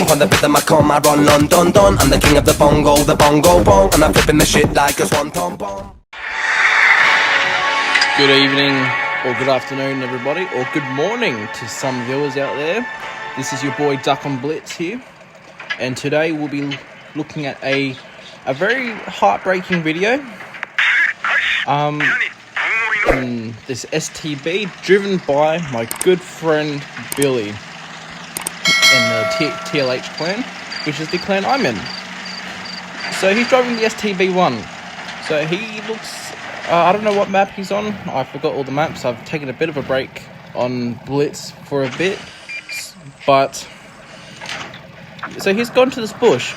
On the rhythm I come, I run, Lon, dun, dun. I'm the king of the bongo bong. And I'm flipping the shit like a swan-tom bomb. Good evening, or good afternoon, everybody, or good morning to some viewers out there. This is your boy duckonblitzyt here, and today we'll be looking at a very heartbreaking video. This STB driven by my good friend Billy in the TLH clan, which is the clan I'm in. So he's driving the STB1. So he looks, I don't know what map he's on. I forgot all the maps. I've taken a bit of a break on Blitz for a bit. But, so he's gone to this bush.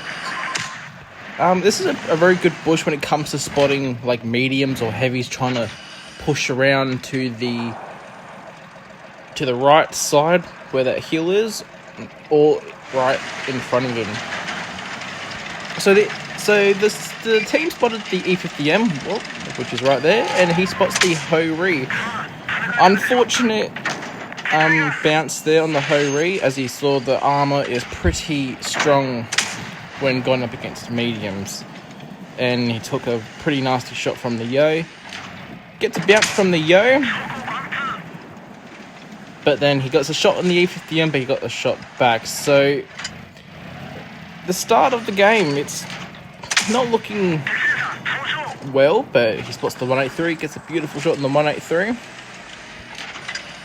This is a very good bush when it comes to spotting like mediums or heavies trying to push around to the right side where that hill is, or right in front of him. So the team spotted the E50M, which is right there, and he spots the Ho-Ri. Unfortunate bounce there on the Ho-Ri, as he saw the armor is pretty strong when going up against mediums, and he took a pretty nasty shot from the Yo. Gets a bounce from the Yo, but then he got a shot on the E50M, but he got the shot back. So the start of the game, it's not looking well, but he spots the 183, gets a beautiful shot on the 183.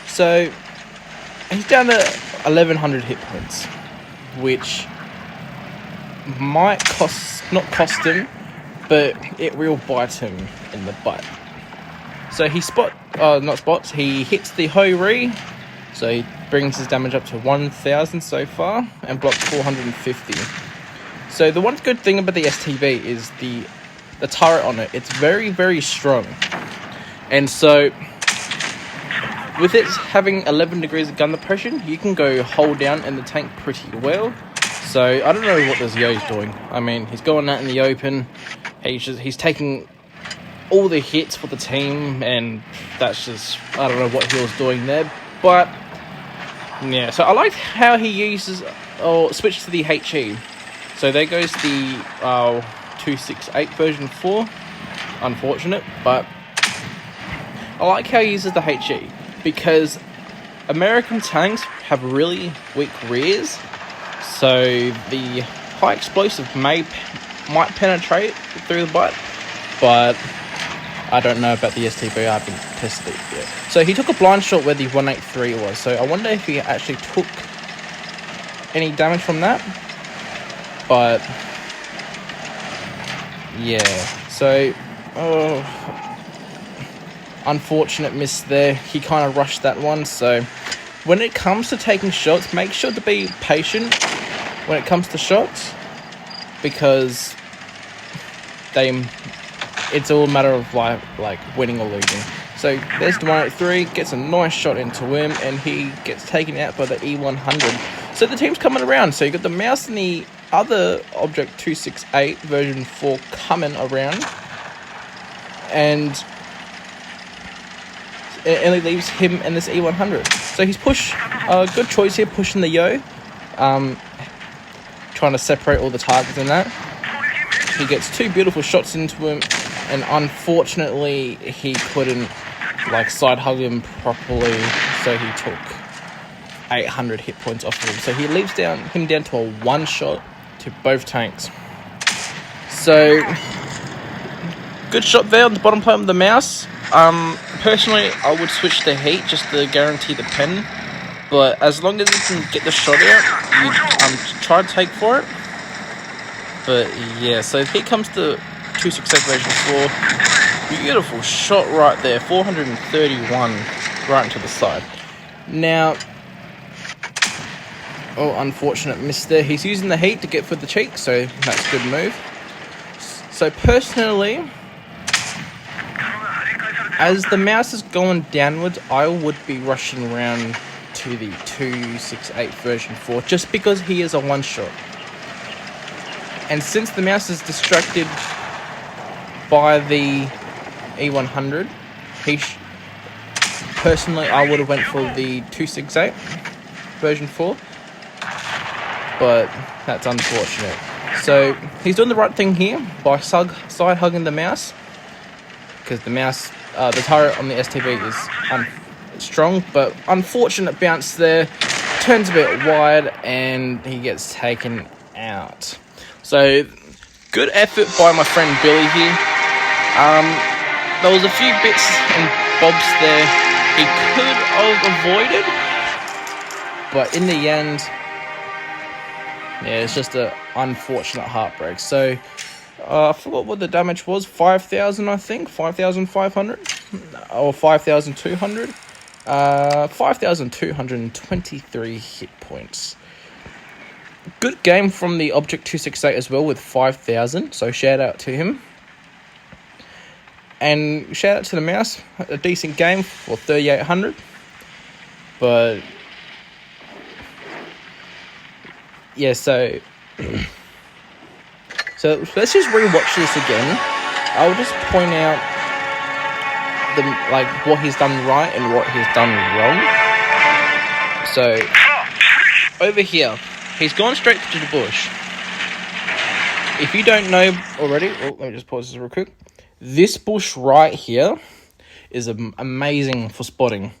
So he's down to 1100 hit points, which might not cost him, but it will bite him in the butt. So he he hits the Ho-Ri, so he brings his damage up to 1000 so far, and blocked 450. So the one good thing about the STB is the turret on it. It's very, very strong. And so with it having 11 degrees of gun depression, you can go hold down in the tank pretty well. So I don't know what this Yo's doing. I mean, he's going out in the open. He's taking all the hits for the team, and that's just, I don't know what he was doing there. But yeah, so I liked how he uses or switched to the HE. So there goes the 268 version 4. Unfortunate, but I like how he uses the HE, because American tanks have really weak rears, so the high explosive might penetrate through the butt, but I don't know about the STB. I haven't tested it yet. So he took a blind shot where the 183 was, so I wonder if he actually took any damage from that. But yeah, so unfortunate miss there. He kind of rushed that one. So when it comes to taking shots, make sure to be patient when it comes to shots, because it's all a matter of like winning or losing. So there's the 183, gets a nice shot into him, and he gets taken out by the E100. So the team's coming around. So you got the mouse and the other object 268 version 4 coming around, and it only leaves him and this E100. So he's good choice here, pushing the Yo, trying to separate all the targets in that. He gets two beautiful shots into him, and unfortunately he couldn't side hug him properly, so he took 800 hit points off of him. So he leaves him down to a one shot to both tanks. So good shot there on the bottom plate of the mouse. Personally, I would switch the heat just to guarantee the pen, but as long as you can get the shot out, you try to take for it. But yeah, so here comes the 268 version 4. Beautiful shot right there, 431 right into the side. Now, unfortunate miss there. He's using the heat to get for the cheek, so that's a good move. So personally, as the mouse is going downwards, I would be rushing around to the 268 version 4, just because he is a one shot. And since the mouse is distracted by the E100, personally, I would have went for the 268 version 4. but that's unfortunate. So he's doing the right thing here by side hugging the mouse, because the mouse, the turret on the STB is strong, but unfortunate bounce there, turns a bit wide, and he gets taken out. So good effort by my friend Billy here. There was a few bits and bobs there he could have avoided, but in the end, yeah, it's just an unfortunate heartbreak. So I forgot what the damage was. 5,000, I think. 5,500 or 5,200. 5,223 hit points. Good game from the Object 268 as well with 5,000. So shout out to him. And shout out to the mouse. A decent game for 3,800. But yeah, so let's just rewatch this again. I'll just point out what he's done right and what he's done wrong. So over here, he's gone straight to the bush. If you don't know already, let me just pause this real quick. This bush right here is amazing for spotting,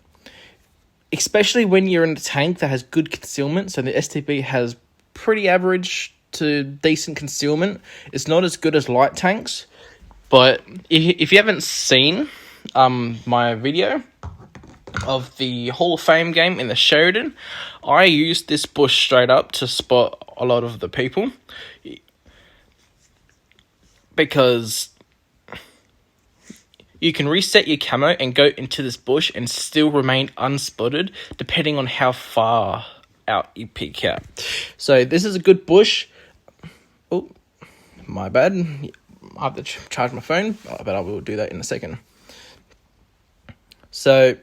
especially when you're in a tank that has good concealment. So the STB has pretty average to decent concealment. It's not as good as light tanks, but if you haven't seen my video of the Hall of Fame game in the Sheridan, I used this bush straight up to spot a lot of the people, because you can reset your camo and go into this bush and still remain unspotted depending on how far out you peek out. So this is a good bush. Oh, my bad. I have to charge my phone, but I will do that in a second. So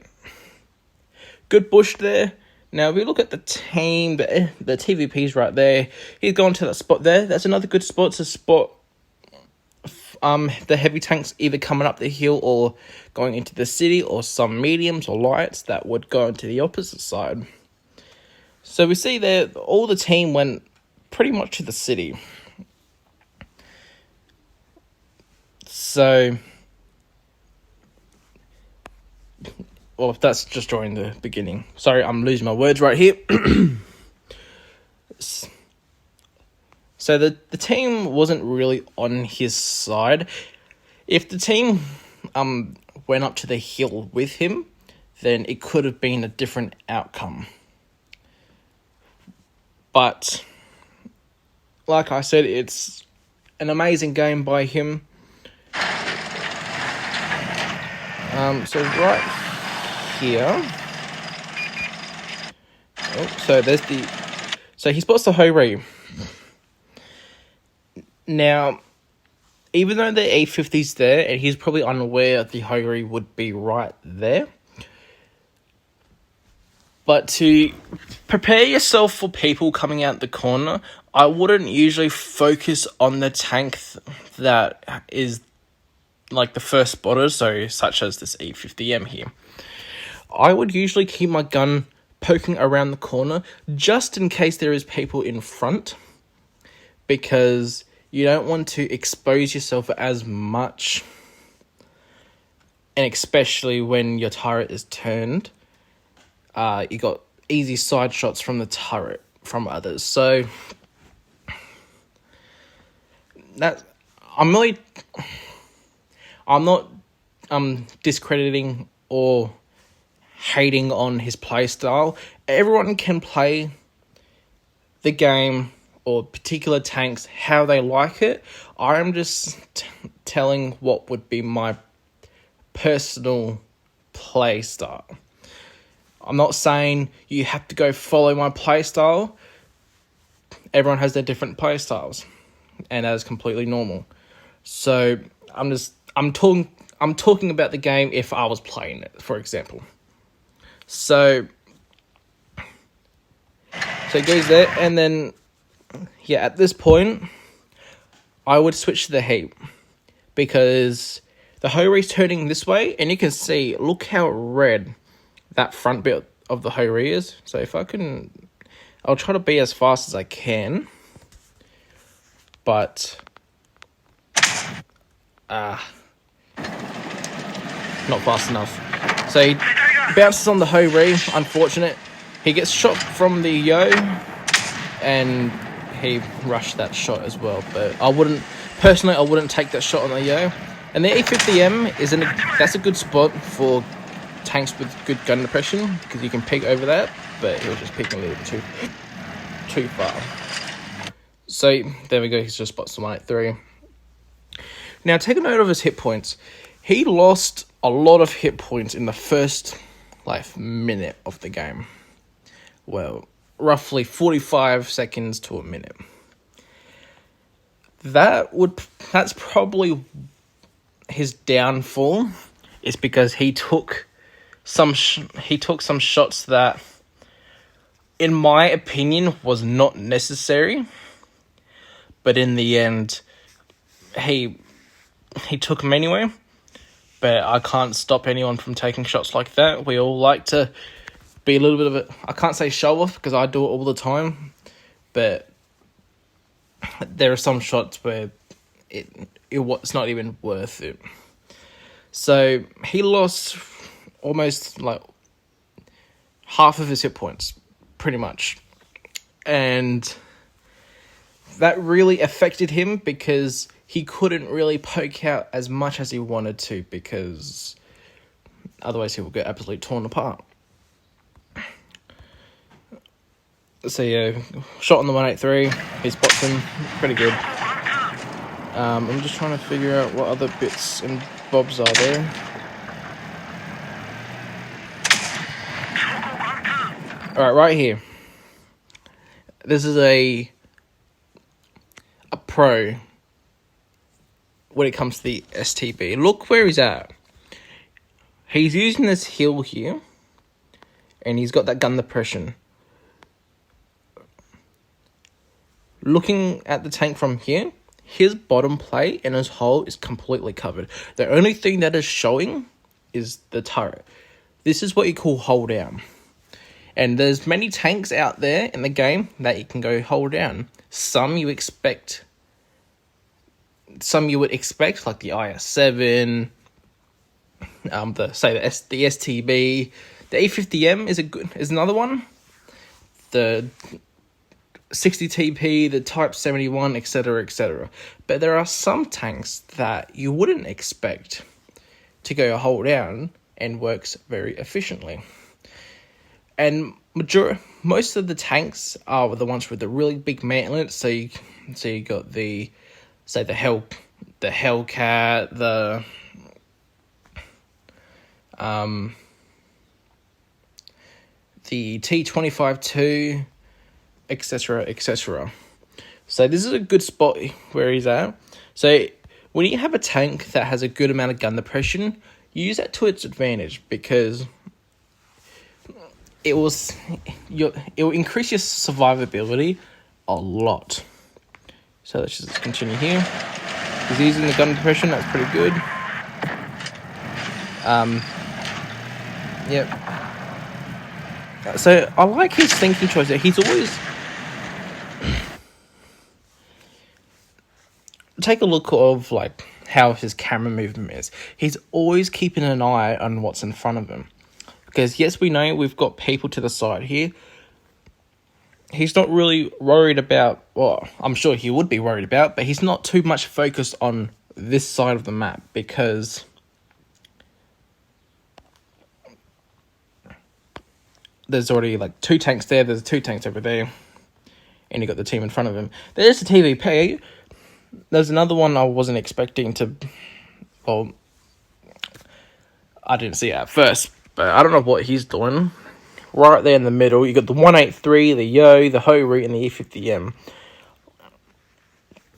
good bush there. Now, if we look at the team, the TVP's right there. He's gone to that spot there. That's another good spot to spot the heavy tanks either coming up the hill or going into the city, or some mediums or lights that would go into the opposite side. So we see there, all the team went pretty much to the city. So, well, that's just during the beginning. Sorry, I'm losing my words right here. So the team wasn't really on his side. If the team went up to the hill with him, then it could have been a different outcome. But like I said, it's an amazing game by him. So right here, so he spots the Hori. Now, even though the E50's there, and he's probably unaware the Hori would be right there, but to prepare yourself for people coming out the corner, I wouldn't usually focus on the tank that is like the first spotter, so such as this E50M here. I would usually keep my gun poking around the corner just in case there is people in front, because you don't want to expose yourself as much, and especially when your turret is turned, you got easy side shots from the turret from others. So that I'm not discrediting or hating on his play style. Everyone can play the game or particular tanks how they like it. I'm just telling what would be my personal play style. I'm not saying you have to go follow my play style. Everyone has their different play styles, and that is completely normal. So I'm talking about the game if I was playing it, for example. So it goes there, and then yeah, at this point, I would switch to the heat, because the Hori's turning this way, and you can see, look how red that front bit of the Hori is. So if I can, I'll try to be as fast as I can, but not fast enough. So he bounces on the Ho-Ri, unfortunate. He gets shot from the Yo, and he rushed that shot as well. But I wouldn't take that shot on the Yo. And the E50M that's a good spot for tanks with good gun depression, because you can peek over that, but he was just peeking a little bit too far. So there we go, he's just spot some 183. Now take a note of his hit points. He lost a lot of hit points in the first minute of the game. Well, roughly 45 seconds to a minute. That's probably his downfall, is because he took some shots that, in my opinion, was not necessary. But in the end, he took them anyway. But I can't stop anyone from taking shots like that. We all like to be a little bit of a, I can't say show off, because I do it all the time. But there are some shots where it's not even worth it. So he lost almost half of his hit points, pretty much. And that really affected him, because he couldn't really poke out as much as he wanted to, because otherwise he will get absolutely torn apart. So yeah, shot on the 183, he spots him, pretty good. I'm just trying to figure out what other bits and bobs are there. Alright, right here. This is a pro when it comes to the STB. Look where he's at. He's using this hill here, and he's got that gun depression. Looking at the tank from here, his bottom plate and his hull is completely covered. The only thing that is showing is the turret. This is what you call hold down. And there's many tanks out there in the game that you can go hold down. Some you would expect, like the IS-7, the STB, the A50M is another one. The 60 TP, the Type 71, etc., etc. But there are some tanks that you wouldn't expect to go hold down and works very efficiently. And most of the tanks are the ones with the really big mantlets. So you got the Hellcat, the T25-2, etc., etc. So this is a good spot where he's at. So when you have a tank that has a good amount of gun depression, use that to its advantage, because it will increase your survivability a lot. So let's just continue here. He's using the gun depression, that's pretty good. Yep. So I like his thinking choice there. He's always... Take a look of how his camera movement is. He's always keeping an eye on what's in front of him. Because yes, we know we've got people to the side here. He's not really worried about, well, I'm sure he would be worried about, but he's not too much focused on this side of the map, because there's already two tanks there, there's 2 tanks over there, and you got the team in front of him. There's the TVP. There's another one I wasn't expecting to, well, I didn't see it at first, but I don't know what he's doing. Right there in the middle, you got the 183, the Yo, the Ho-Ri, and the E50M.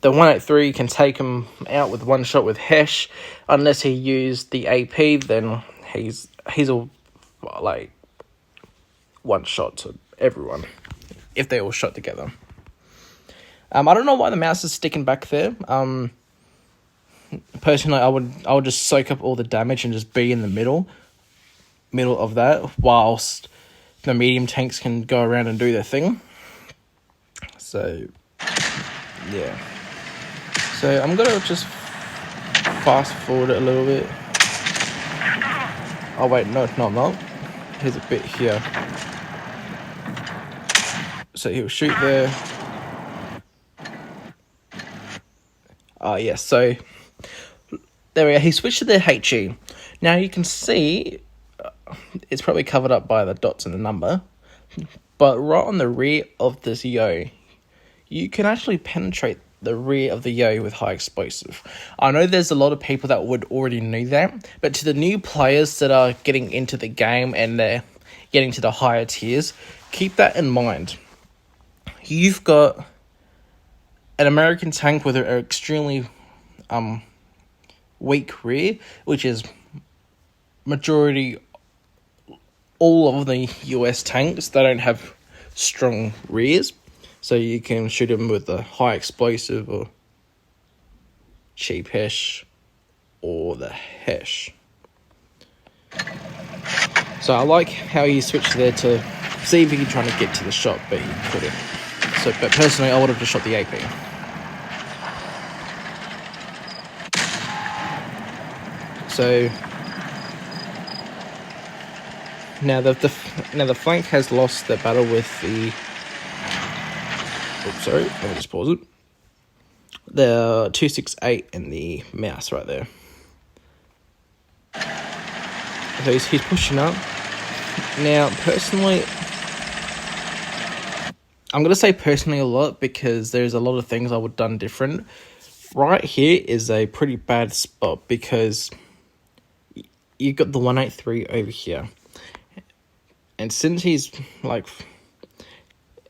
The 183 can take him out with one shot with Hesh. Unless he used the AP, then he's a one shot to everyone if they all shot together. I don't know why the mouse is sticking back there. Personally, I would just soak up all the damage and just be in the middle of that, whilst the medium tanks can go around and do their thing. So, yeah. So I'm gonna just fast forward it a little bit. Oh wait, no, I'm not. Here's a bit here. So he'll shoot there. Yes, so there we go. He switched to the HE. Now you can see it's probably covered up by the dots and the number, but right on the rear of this yo, you can actually penetrate the rear of the yo with high explosive. I know there's a lot of people that would already know that, but to the new players that are getting into the game and they're getting to the higher tiers, keep that in mind. You've got an American tank with an extremely weak rear, which is majority all of the US tanks. They don't have strong rears, so you can shoot them with a high explosive or cheap hesh or the hesh. So I like how he switched there to see if he could try to get to the shot, but he couldn't. So, but personally, I would have just shot the AP. So now the flank has lost the battle with the. Oops, sorry. Let me just pause it. The 268 and the mouse right there. So he's pushing up. Now, personally, I'm going to say personally a lot because there's a lot of things I would have done different. Right here is a pretty bad spot because you've got the 183 over here. And since he's like,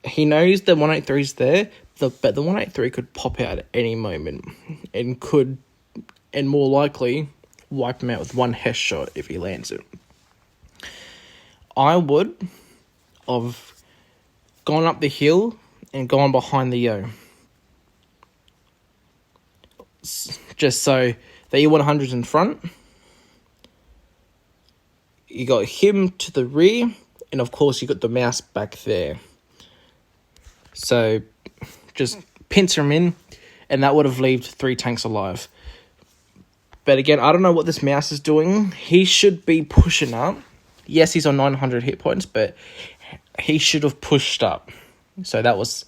he knows the 183's there, but the 183 could pop out at any moment and could, and more likely, wipe him out with one hesh shot if he lands it. I would have gone up the hill and gone behind the yo. Just so the E100's in front. You got him to the rear, and of course you got the mouse back there. So just pincer him in, and that would have left 3 tanks alive. But again, I don't know what this mouse is doing. He should be pushing up. Yes, he's on 900 hit points, but he should have pushed up. So that was...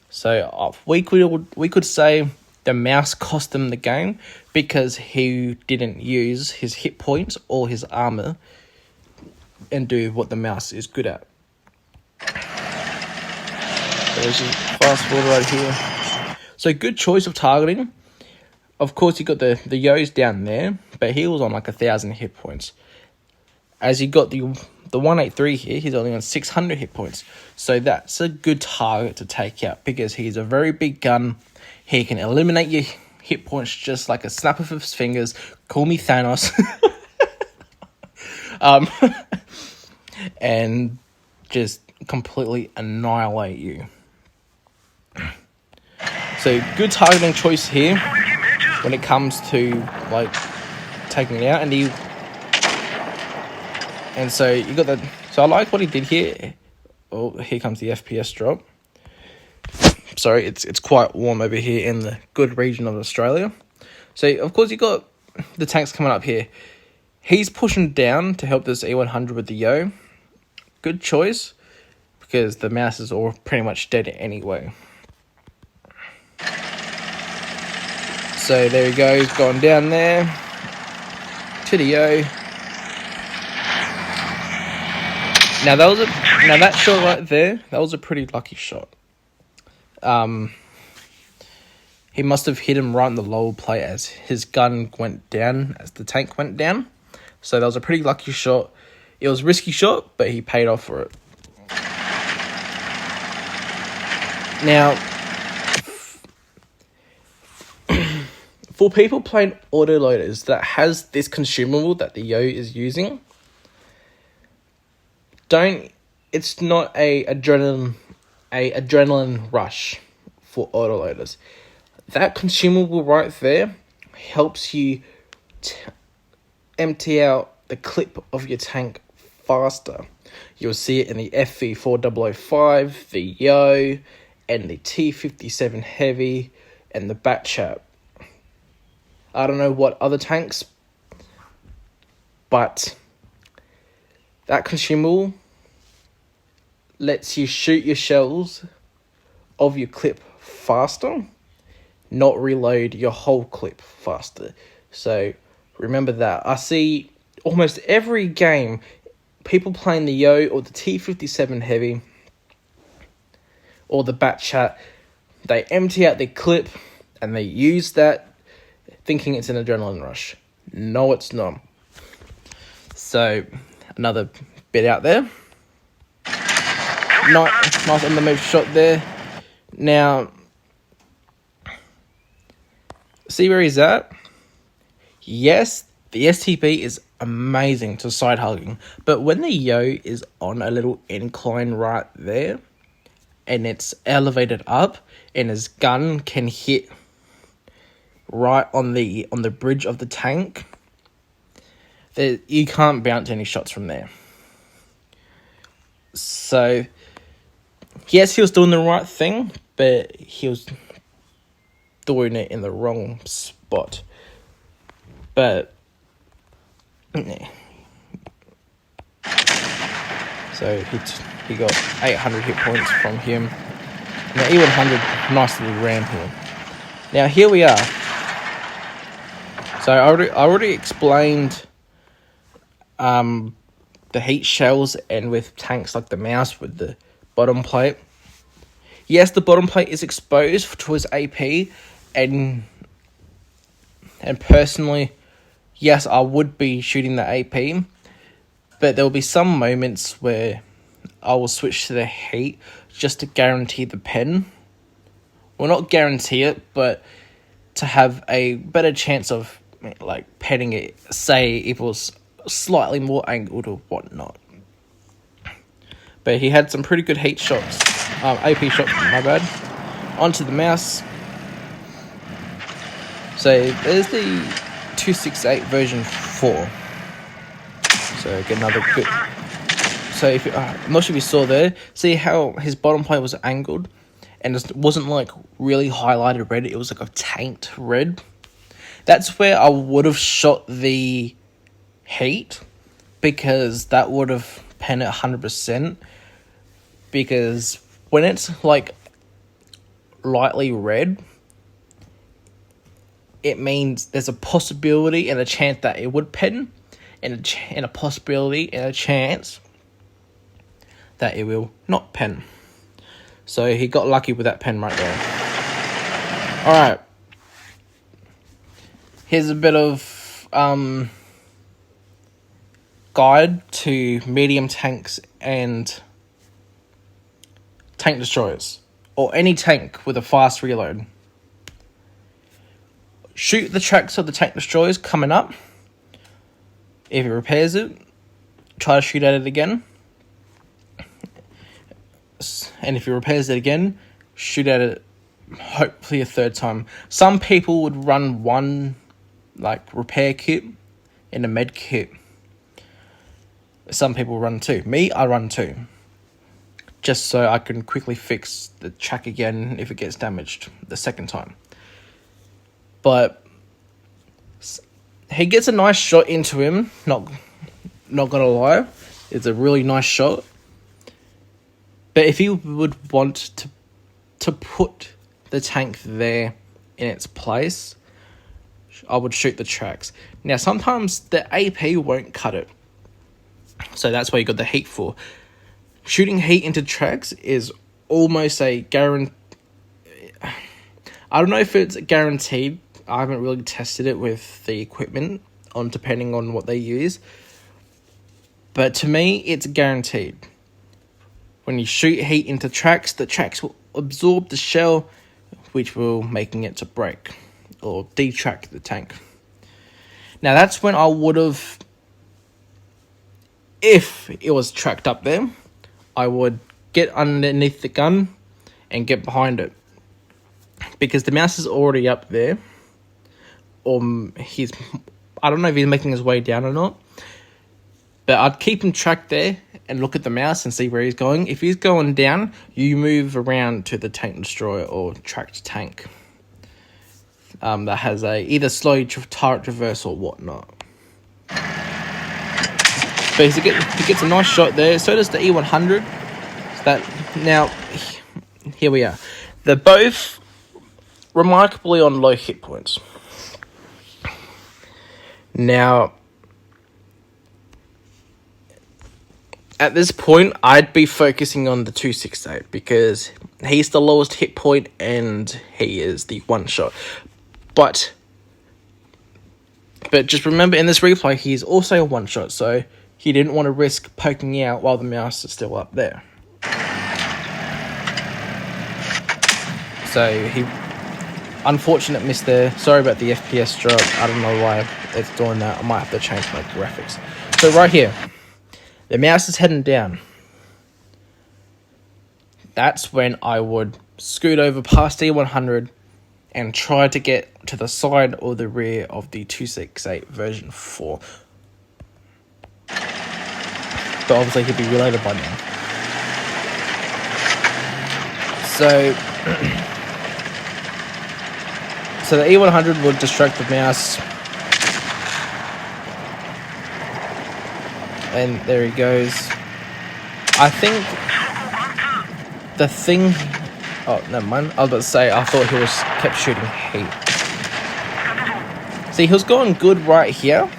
So we could say the mouse cost him the game because he didn't use his hit points or his armor and do what the mouse is good at. There's a fast forward right here. So good choice of targeting. Of course, you got the yo's down there, but he was on like 1,000 hit points. As you got the 183 here, he's only on 600 hit points. So that's a good target to take out because he's a very big gun. He can eliminate your hit points just like a snap of his fingers. Call me Thanos. And just completely annihilate you. So good targeting choice here when it comes to like taking it out, and so you got the. So I like what he did here. Oh, here comes the FPS drop. Sorry, it's quite warm over here in the good region of Australia. So of course you got the tanks coming up here. He's pushing down to help this E100 with the yo. Good choice because the mouse is all pretty much dead anyway. So there he goes, going down there to the yo. Now that shot right there, that was a pretty lucky shot. He must have hit him right in the lower plate as his gun went down, as the tank went down. So that was a pretty lucky shot. It was a risky shot, but he paid off for it. Now, for people playing autoloaders that has this consumable that the yo is using, it's not a adrenaline rush for autoloaders. That consumable right there helps you empty out the clip of your tank faster. You'll see it in the FV4005, the yo, and the T-57 Heavy and the Batchat. I don't know what other tanks, but that consumable lets you shoot your shells of your clip faster, not reload your whole clip faster. So remember that. I see almost every game people playing the Yo or the T-57 Heavy or the Batchat, they empty out their clip and they use that thinking it's an adrenaline rush. No, it's not. So, another bit out there. Nice on the move shot there. Now, see where he's at? Yes, the STB is amazing to side hugging, but when the Yo is on a little incline right there, and it's elevated up, and his gun can hit right on the bridge of the tank, you can't bounce any shots from there. So, yes, he was doing the right thing, but he was doing it in the wrong spot. But, yeah. So, he got 800 hit points from him. Now, E100 nicely ran here. Now, here we are. So, I already explained the heat shells and with tanks like the Mouse with the bottom plate. Yes, the bottom plate is exposed to his AP, and personally, yes, I would be shooting the AP, but there will be some moments where I will switch to the heat just to guarantee the pen. Well, not guarantee it, but to have a better chance of like penning it, say if it was slightly more angled or whatnot. But he had some pretty good heat shots, AP shots, my bad. Onto the Mouse. So there's the 268 version 4. So get another good. So if I'm not sure if you saw there, see how his bottom plate was angled, and it wasn't like really highlighted red. It was like a tanked red. That's where I would have shot the heat, because that would have penned it 100%. Because when it's like lightly red, it means there's a possibility and a chance that it would pen, and a possibility and a chance that it will not pen. So he got lucky with that pen right there. Alright. Here's a bit of guide to medium tanks and tank destroyers, or any tank with a fast reload. Shoot the tracks of the tank destroyers coming up. If it repairs it, try to shoot at it again. And if it repairs it again, shoot at it hopefully a third time. Some people would run one like repair kit and a med kit. Some people run two. Me, I run two. Just so I can quickly fix the track again if it gets damaged the second time. But he gets a nice shot into him. Not gonna lie, it's a really nice shot. But if you would want to put the tank there in its place, I would shoot the tracks. Now sometimes the AP won't cut it, so that's why you got the heat for. Shooting heat into tracks is almost a guarantee. I don't know if it's guaranteed. I haven't really tested it with the equipment, depending on what they use. But to me, it's guaranteed. When you shoot heat into tracks, the tracks will absorb the shell, which will making it to break or detrack the tank. Now that's when I would have, if it was tracked up there, I would get underneath the gun and get behind it, because the Mouse is already up there, or I don't know if he's making his way down or not, but I'd keep him tracked there and look at the mouse and see where he's going. If he's going down, you move around to the tank destroyer or tracked tank. That has a either slow turret reverse or whatnot. But he gets a nice shot there. So does the E100. Now, here we are. They're both remarkably on low hit points. Now, at this point, I'd be focusing on the 268 because he's the lowest hit point and he is the one shot. But just remember, in this replay, he's also a one shot, so he didn't want to risk poking out while the mouse is still up there. So he, unfortunate miss there. Sorry about the FPS drop. I don't know why it's doing that. I might have to change my graphics. So right here, the mouse is heading down. That's when I would scoot over past E100 and try to get to the side or the rear of the 268 version 4. But obviously he'll be reloaded by now. So the E100 will distract the mouse. And there he goes. I think the thing... Oh, never mind. I was about to say, I thought he was kept shooting heat. See, he was going good right here.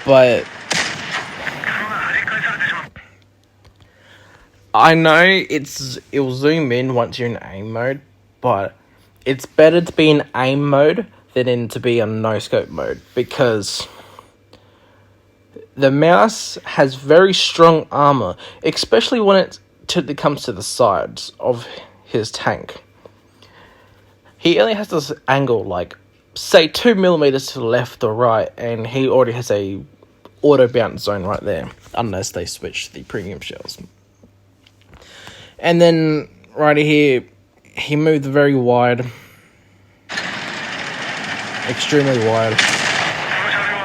But I know it'll zoom in once you're in aim mode, but it's better to be in aim mode than to be on no scope mode, because the mouse has very strong armor, especially when it comes to the sides of his tank. He only has this angle, like, say 2 millimeters to the left or right, and he already has a auto bounce zone right there, unless they switch the premium shells. And then right here, he moved very wide, extremely wide,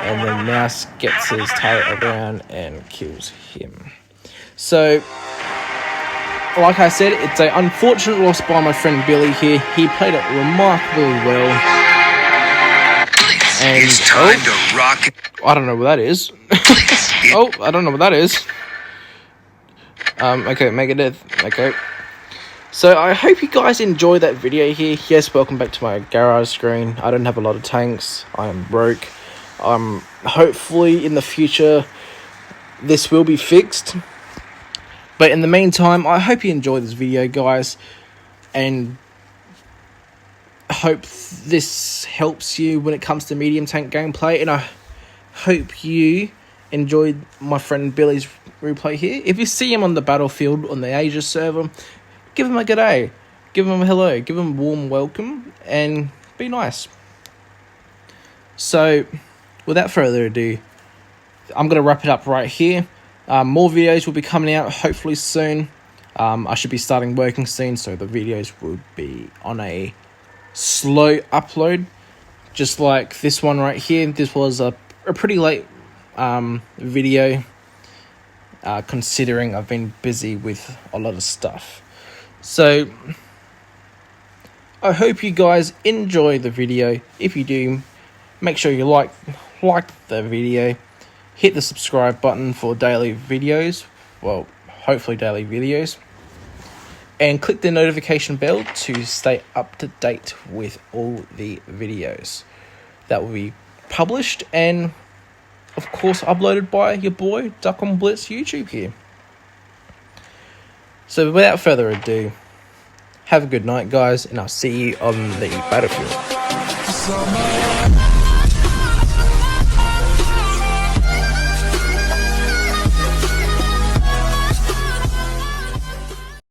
and then mouse gets his turret around and kills him. So, like I said, it's an unfortunate loss by my friend Billy here. He played it remarkably well. And it's time to rock. I don't know what that is. Oh, I don't know what that is. Okay, Megadeth. Okay. So I hope you guys enjoyed that video here. Yes, welcome back to my garage screen. I don't have a lot of tanks. I am broke. Hopefully in the future this will be fixed. But in the meantime, I hope you enjoyed this video, guys, and hope this helps you when it comes to medium tank gameplay, and I hope you enjoyed my friend Billy's replay here. If you see him on the battlefield on the Asia server, give him a good day, give him a hello, give him a warm welcome, and be nice. So, without further ado, I'm going to wrap it up right here. More videos will be coming out hopefully soon. I should be starting working soon, so the videos will be on a slow upload, just like this one right here. This was a pretty late video, considering I've been busy with a lot of stuff. So I hope you guys enjoy the video. If you do, make sure you like the video. Hit the subscribe button for daily videos. Well, hopefully daily videos. And click the notification bell to stay up to date with all the videos that will be published and, of course, uploaded by your boy, duckonblitzyt YouTube here. So without further ado, have a good night, guys, and I'll see you on the battlefield.